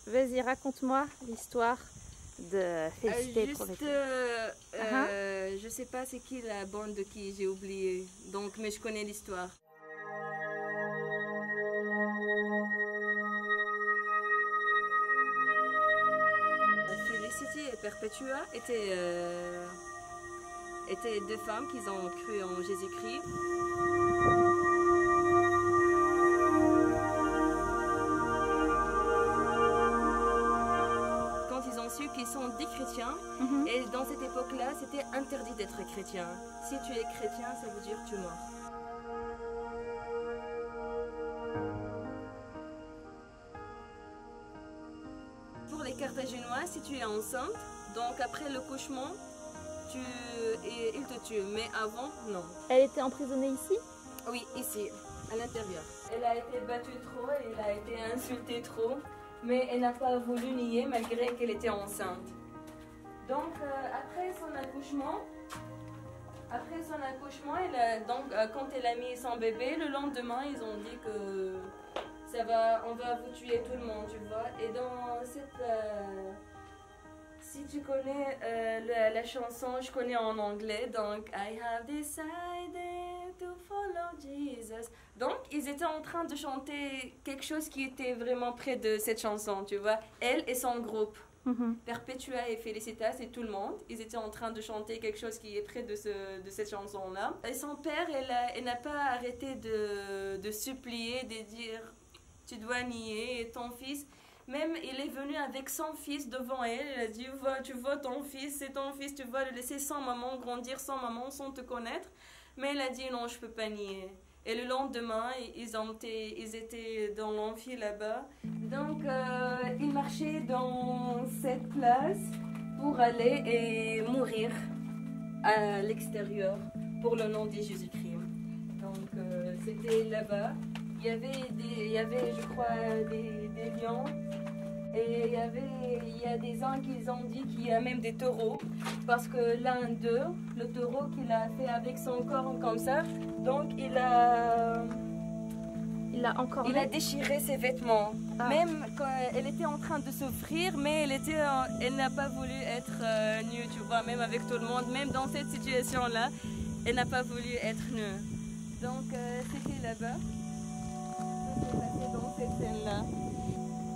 Vas-y, raconte-moi l'histoire de Félicité Prophétie. Je sais pas c'est qui la bande de qui, j'ai oublié. Donc, mais je connais l'histoire. Félicité et Perpétua étaient deux femmes qui ont cru en Jésus-Christ. Quand ils ont su qu'ils sont des chrétiens, et dans cette époque-là, c'était interdit d'être chrétien. Si tu es chrétien, ça veut dire que tu es mort. Pour les Carthaginois, si tu es enceinte, donc après le couchement, ils te tuent. Mais avant, non. Elle était emprisonnée ici? Oui, ici, à l'intérieur. Elle a été battue trop, elle a été insultée trop, mais elle n'a pas voulu nier malgré qu'elle était enceinte. Donc après son accouchement, quand elle a mis son bébé, le lendemain, ils ont dit que on va vous tuer tout le monde, tu vois. Et dans cette... si tu connais la chanson, je connais en anglais, donc I have decided to follow Jesus. Donc, ils étaient en train de chanter quelque chose qui était vraiment près de cette chanson, tu vois. Elle et son groupe. Perpétua et Félicita, c'est tout le monde. Ils étaient en train de chanter quelque chose qui est près de cette chanson-là. Et son père, elle n'a pas arrêté de supplier, de dire « Tu dois nier ton fils ». Même il est venu avec son fils devant elle. Il a dit « Tu vois ton fils, c'est ton fils, tu vas le laisser sans maman, grandir sans maman, sans te connaître ». Mais elle a dit « Non, je ne peux pas nier ». Et le lendemain, ils étaient dans l'amphi là-bas. Donc, ils marchaient dans cette place pour aller et mourir à l'extérieur pour le nom de Jésus-Christ. Donc, c'était là-bas. Il y avait, je crois, des lions. Et il y a des gens qui ont dit qu'il y a même des taureaux. Parce que l'un d'eux, le taureau qu'il a fait avec son corps comme ça, donc il a déchiré ses vêtements. Ah. Même quand elle était en train de souffrir, mais elle n'a pas voulu être nue, tu vois, même avec tout le monde, même dans cette situation-là, elle n'a pas voulu être nue. Donc c'était là-bas. Ça s'est passé dans cette scène-là.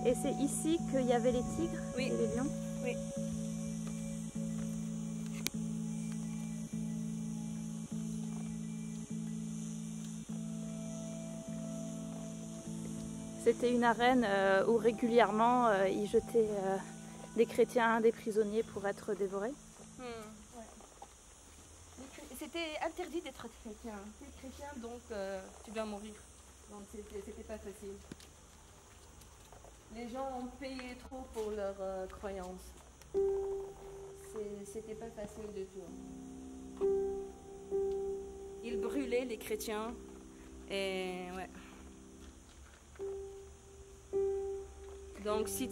Et c'est ici qu'il y avait les tigres et les lions? Oui. C'était une arène où régulièrement ils jetaient des chrétiens, des prisonniers pour être dévorés. Ouais. C'était interdit d'être chrétien. Tu es chrétien, donc tu dois mourir. Donc c'était pas facile. Les gens ont payé trop pour leur croyance. C'était pas facile du tout. Ils brûlaient les chrétiens et ouais. Donc si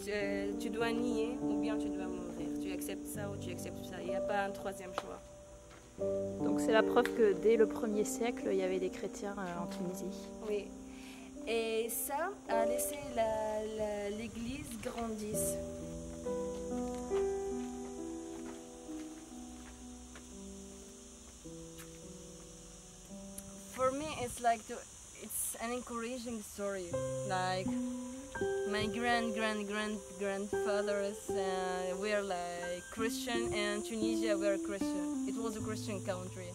tu dois nier ou bien tu dois mourir. Tu acceptes ça ou tu acceptes ça. Il n'y a pas un troisième choix. Donc c'est la preuve que dès le 1er siècle, il y avait des chrétiens en Tunisie. Oui. Et ça a laissé l'église grandir. For me, it's an encouraging story. Like my grandfathers were like Christian, and Tunisia were Christian. It was a Christian country.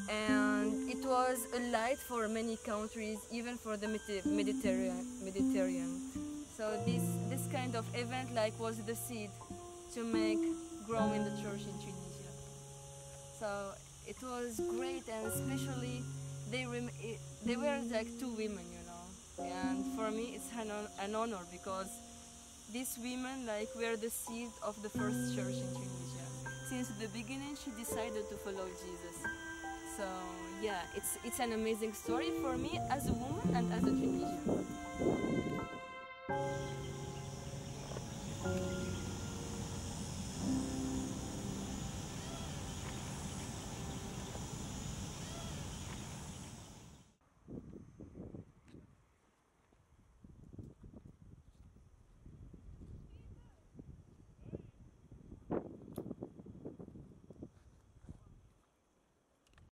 And it was a light for many countries, even for the Mediterranean. So this kind of event was the seed to make grow in the church in Tunisia. So it was great, and especially they were like two women, you know. And for me, it's an honor because these women were the seed of the first church in Tunisia. Since the beginning, she decided to follow Jesus. So yeah, it's an amazing story for me as a woman and as a Tunisian.